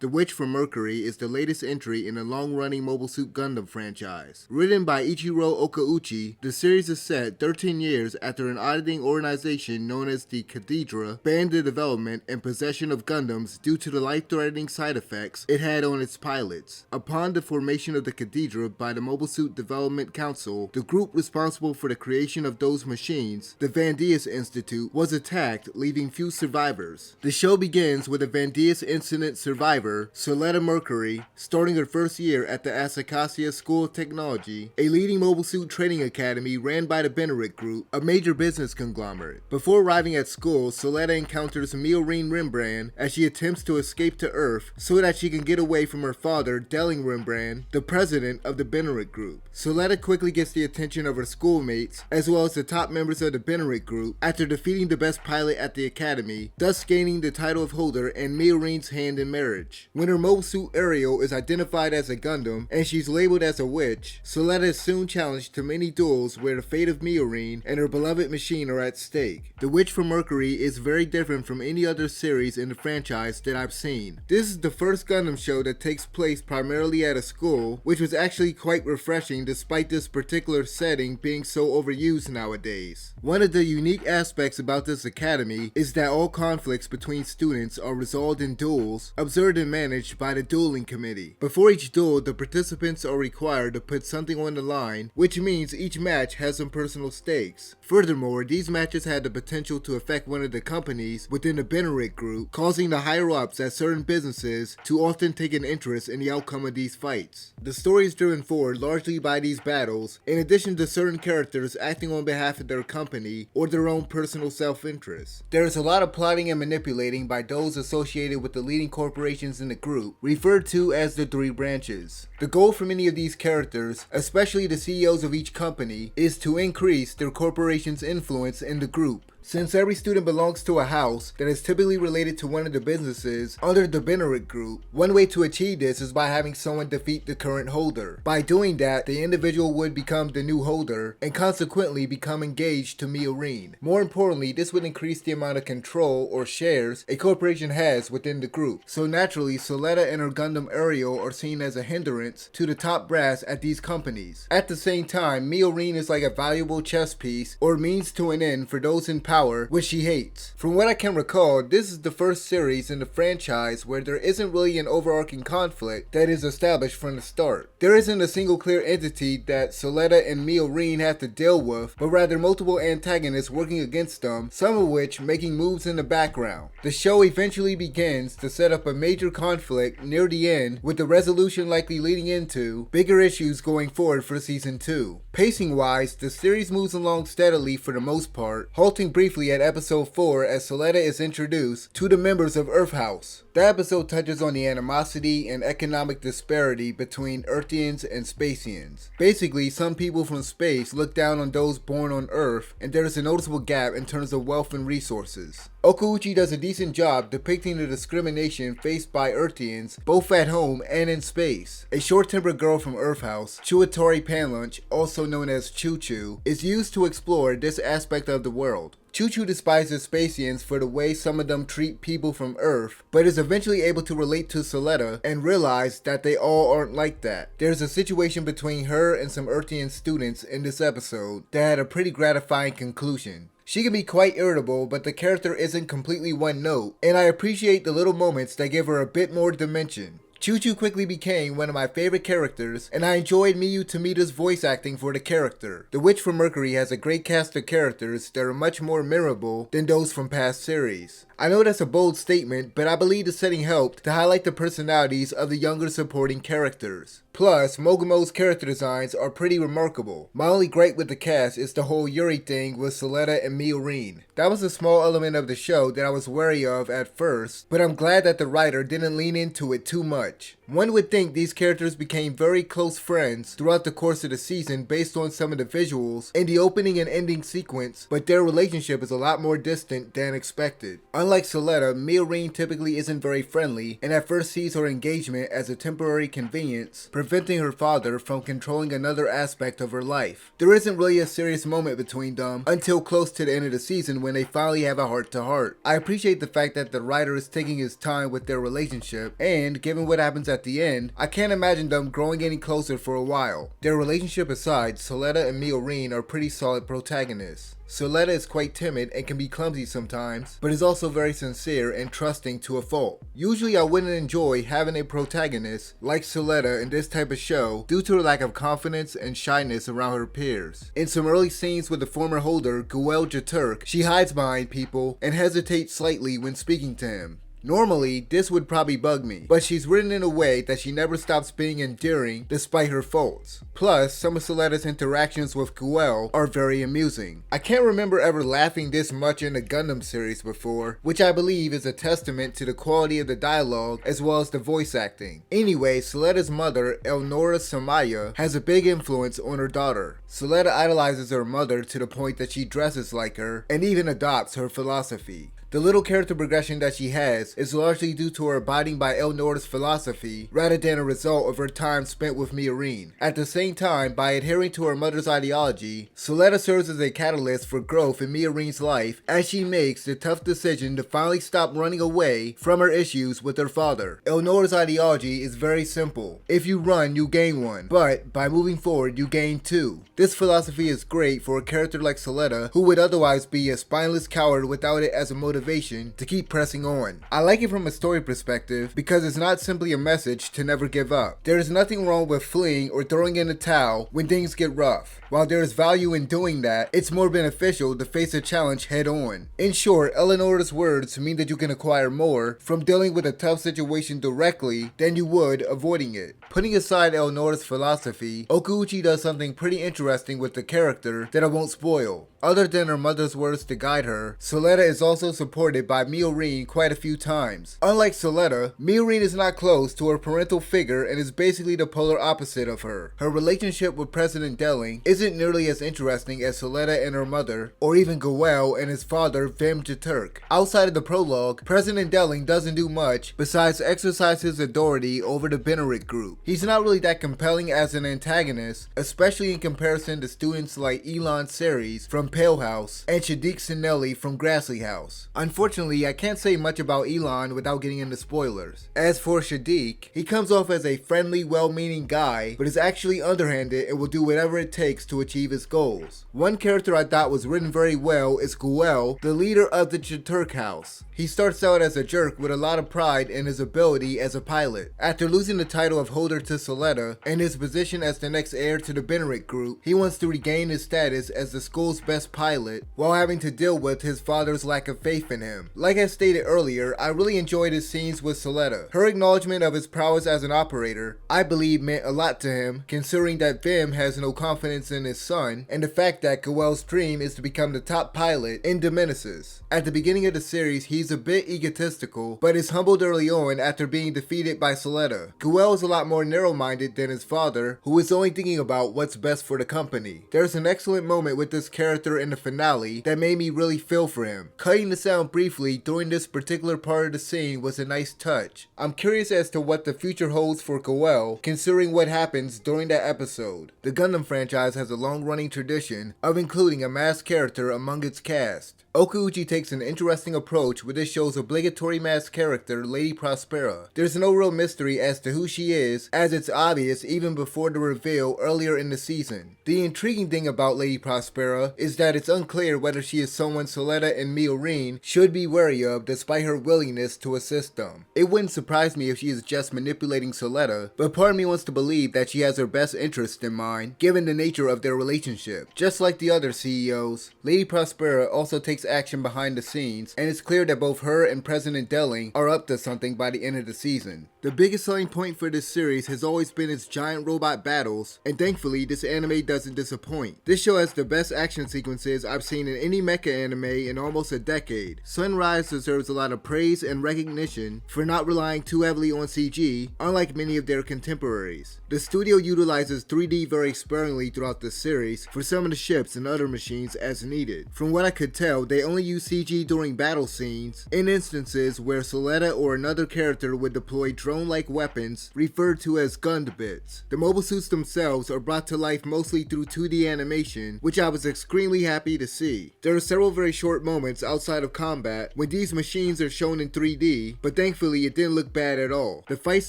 The Witch from Mercury is the latest entry in the long-running Mobile Suit Gundam franchise. Written by Ichiro Okauchi, the series is set 13 years after an auditing organization known as the Cathedra banned the development and possession of Gundams due to the life-threatening side effects it had on its pilots. Upon the formation of the Cathedra by the Mobile Suit Development Council, the group responsible for the creation of those machines, the Vandius Institute, was attacked, leaving few survivors. The show begins with a Vandius incident survivor, Soletta Mercury, starting her first year at the Asakasia School of Technology, a leading mobile suit training academy ran by the Benerick Group, a major business conglomerate. Before arriving at school, Soletta encounters Miorine Rembrandt as she attempts to escape to Earth so that she can get away from her father, Delling Rembrandt, the president of the Benerick Group. Soletta quickly gets the attention of her schoolmates, as well as the top members of the Benerick Group, after defeating the best pilot at the academy, thus gaining the title of holder and Miorine's hand in marriage. When her mobile suit Ariel is identified as a Gundam and she's labeled as a witch, Soletta is soon challenged to many duels where the fate of Miorine and her beloved machine are at stake. The Witch from Mercury is very different from any other series in the franchise that I've seen. This is the first Gundam show that takes place primarily at a school, which was actually quite refreshing despite this particular setting being so overused nowadays. One of the unique aspects about this academy is that all conflicts between students are resolved in duels, observed and managed by the dueling committee. Before each duel, the participants are required to put something on the line, which means each match has some personal stakes. Furthermore, these matches had the potential to affect one of the companies within the Benerick Group, causing the higher-ups at certain businesses to often take an interest in the outcome of these fights. The story is driven forward largely by these battles, in addition to certain characters acting on behalf of their company or their own personal self-interest. There is a lot of plotting and manipulating by those associated with the leading corporations in the group, referred to as the Three Branches. The goal for many of these characters, especially the CEOs of each company, is to increase their corporation's influence in the group. Since every student belongs to a house that is typically related to one of the businesses under the Benerick Group, one way to achieve this is by having someone defeat the current holder. By doing that, the individual would become the new holder and consequently become engaged to Miorine. More importantly, this would increase the amount of control or shares a corporation has within the group. So naturally, Soletta and her Gundam Ariel are seen as a hindrance to the top brass at these companies. At the same time, Miorine is like a valuable chess piece or means to an end for those in power, which she hates. From what I can recall, this is the first series in the franchise where there isn't really an overarching conflict that is established from the start. There isn't a single clear entity that Soletta and Miorine have to deal with, but rather multiple antagonists working against them, some of which making moves in the background. The show eventually begins to set up a major conflict near the end, with the resolution likely leading into bigger issues going forward for season 2. Pacing wise, the series moves along steadily for the most part, halting briefly at episode 4 as Soletta is introduced to the members of Earth House. The episode touches on the animosity and economic disparity between Earthians and Spacians. Basically, some people from space look down on those born on Earth, and there is a noticeable gap in terms of wealth and resources. Okauchi does a decent job depicting the discrimination faced by Earthians both at home and in space. A short-tempered girl from Earth House, Chuitari Panlunch, also known as Choo Choo, is used to explore this aspect of the world. Choo Choo despises Spacians for the way some of them treat people from Earth, but is eventually able to relate to Soletta and realize that they all aren't like that. There's a situation between her and some Earthian students in this episode that had a pretty gratifying conclusion. She can be quite irritable, but the character isn't completely one note, and I appreciate the little moments that give her a bit more dimension. Choo Choo quickly became one of my favorite characters, and I enjoyed Miyu Tomida's voice acting for the character. The Witch from Mercury has a great cast of characters that are much more memorable than those from past series. I know that's a bold statement, but I believe the setting helped to highlight the personalities of the younger supporting characters. Plus, Mogumo's character designs are pretty remarkable. My only gripe with the cast is the whole Yuri thing with Soletta and Miorine. That was a small element of the show that I was wary of at first, but I'm glad that the writer didn't lean into it too much. One would think these characters became very close friends throughout the course of the season based on some of the visuals in the opening and ending sequence, but their relationship is a lot more distant than expected. Unlike Soletta, Miorine typically isn't very friendly and at first sees her engagement as a temporary convenience, preventing her father from controlling another aspect of her life. There isn't really a serious moment between them until close to the end of the season when they finally have a heart-to-heart. I appreciate the fact that the writer is taking his time with their relationship, and given what happens at the end, I can't imagine them growing any closer for a while. Their relationship aside, Suletta and Miorine are pretty solid protagonists. Suletta is quite timid and can be clumsy sometimes, but is also very sincere and trusting to a fault. Usually I wouldn't enjoy having a protagonist like Suletta in this type of show due to her lack of confidence and shyness around her peers. In some early scenes with the former holder, Guel Jaturk, she hides behind people and hesitates slightly when speaking to him. Normally, this would probably bug me, but she's written in a way that she never stops being endearing despite her faults. Plus, some of Suletta's interactions with Guel are very amusing. I can't remember ever laughing this much in a Gundam series before, which I believe is a testament to the quality of the dialogue as well as the voice acting. Anyway, Suletta's mother, Elnora Samaya, has a big influence on her daughter. Suletta idolizes her mother to the point that she dresses like her and even adopts her philosophy. The little character progression that she has is largely due to her abiding by Elnora's philosophy rather than a result of her time spent with Miorine. At the same time, by adhering to her mother's ideology, Suletta serves as a catalyst for growth in Miorine's life as she makes the tough decision to finally stop running away from her issues with her father. Elnora's ideology is very simple. If you run, you gain one, but by moving forward, you gain two. This philosophy is great for a character like Suletta, who would otherwise be a spineless coward without it as a motivation to keep pressing on. I like it from a story perspective because it's not simply a message to never give up. There is nothing wrong with fleeing or throwing in the towel when things get rough. While there is value in doing that, it's more beneficial to face a challenge head on. In short, Eleanor's words mean that you can acquire more from dealing with a tough situation directly than you would avoiding it. Putting aside Eleanor's philosophy, Okauchi does something pretty interesting with the character that I won't spoil. Other than her mother's words to guide her, Suletta is also supported by Miorine quite a few times. Unlike Suletta, Miorine is not close to her parental figure and is basically the polar opposite of her. Her relationship with President Delling isn't nearly as interesting as Suletta and her mother, or even Guel and his father Vim Jaturk. Outside of the prologue, President Delling doesn't do much besides exercise his authority over the Benerit group. He's not really that compelling as an antagonist, especially in comparison to students like Elon Ceres from Pale House and Shadiq Sinelli from Grassley House. Unfortunately, I can't say much about Elon without getting into spoilers. As for Shadiq, he comes off as a friendly, well-meaning guy, but is actually underhanded and will do whatever it takes to achieve his goals. One character I thought was written very well is Guel, the leader of the Jaturk House. He starts out as a jerk with a lot of pride in his ability as a pilot. After losing the title of holder to Suletta and his position as the next heir to the Benerit group, he wants to regain his status as the school's best pilot while having to deal with his father's lack of faith in him. Like I stated earlier, I really enjoyed his scenes with Suletta. Her acknowledgement of his prowess as an operator, I believe, meant a lot to him, considering that Vim has no confidence in his son, and the fact that Guel's dream is to become the top pilot in Dominicus. At the beginning of the series, he's a bit egotistical, but is humbled early on after being defeated by Suletta. Guel is a lot more narrow-minded than his father, who is only thinking about what's best for the company. There's an excellent moment with this character in the finale that made me really feel for him. Cutting the sound briefly during this particular part of the scene was a nice touch. I'm curious as to what the future holds for Guel, considering what happens during that episode. The Gundam franchise has a long-running tradition of including a masked character among its cast. Okauchi takes an interesting approach with this show's obligatory masked character, Lady Prospera. There's no real mystery as to who she is, as it's obvious even before the reveal earlier in the season. The intriguing thing about Lady Prospera is that it's unclear whether she is someone Suletta and Miorine should be wary of despite her willingness to assist them. It wouldn't surprise me if she is just manipulating Suletta, but part of me wants to believe that she has her best interest in mind, given the nature of their relationship. Just like the other CEOs, Lady Prospera also takes action behind the scenes, and it's clear that both her and President Delling are up to something by the end of the season. The biggest selling point for this series has always been its giant robot battles, and thankfully this anime doesn't disappoint. This show has the best action sequences I've seen in any mecha anime in almost a decade. Sunrise deserves a lot of praise and recognition for not relying too heavily on CG, unlike many of their contemporaries. The studio utilizes 3D very sparingly throughout the series for some of the ships and other machines as needed. From what I could tell, they only use CG during battle scenes, in instances where Soletta or another character would deploy drone-like weapons referred to as Gundabits. The mobile suits themselves are brought to life mostly through 2D animation, which I was extremely happy to see. There are several very short moments outside of combat when these machines are shown in 3D, but thankfully it didn't look bad at all. The fights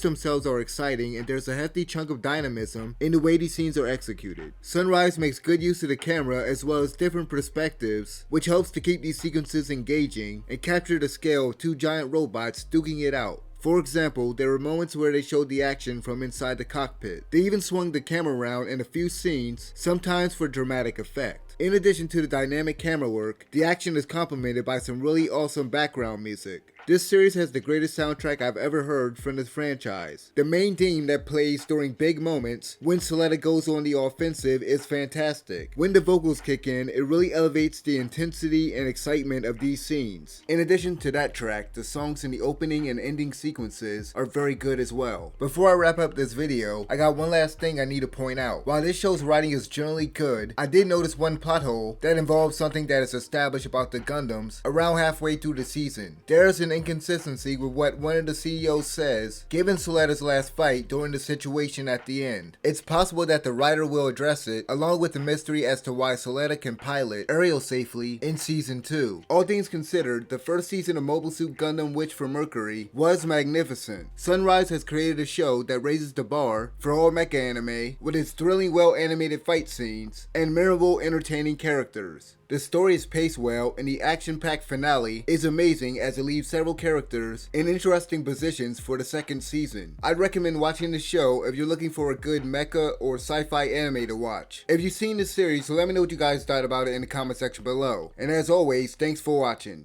themselves are exciting, and there's a hefty chunk of dynamism in the way these scenes are executed. Sunrise makes good use of the camera as well as different perspectives, which helps to keep these sequences engaging and capture the scale of two giant robots duking it out. For example, there were moments where they showed the action from inside the cockpit. They even swung the camera around in a few scenes, sometimes for dramatic effect. In addition to the dynamic camera work, the action is complemented by some really awesome background music. This series has the greatest soundtrack I've ever heard from the franchise. The main theme that plays during big moments when Soletta goes on the offensive is fantastic. When the vocals kick in, it really elevates the intensity and excitement of these scenes. In addition to that track, the songs in the opening and ending sequences are very good as well. Before I wrap up this video, I got one last thing I need to point out. While this show's writing is generally good, I did notice one plot hole that involves something that is established about the Gundams around halfway through the season. There's an inconsistency with what one of the CEOs says given Soletta's last fight during the situation at the end. It's possible that the writer will address it, along with the mystery as to why Soletta can pilot Ariel safely in Season 2. All things considered, the first season of Mobile Suit Gundam Witch for Mercury was magnificent. Sunrise has created a show that raises the bar for all mecha anime with its thrilling, well-animated fight scenes and memorable, entertaining characters. The story is paced well, and the action-packed finale is amazing as it leaves several characters in interesting positions for the second season. I'd recommend watching the show if you're looking for a good mecha or sci-fi anime to watch. If you've seen this series, let me know what you guys thought about it in the comment section below. And as always, thanks for watching.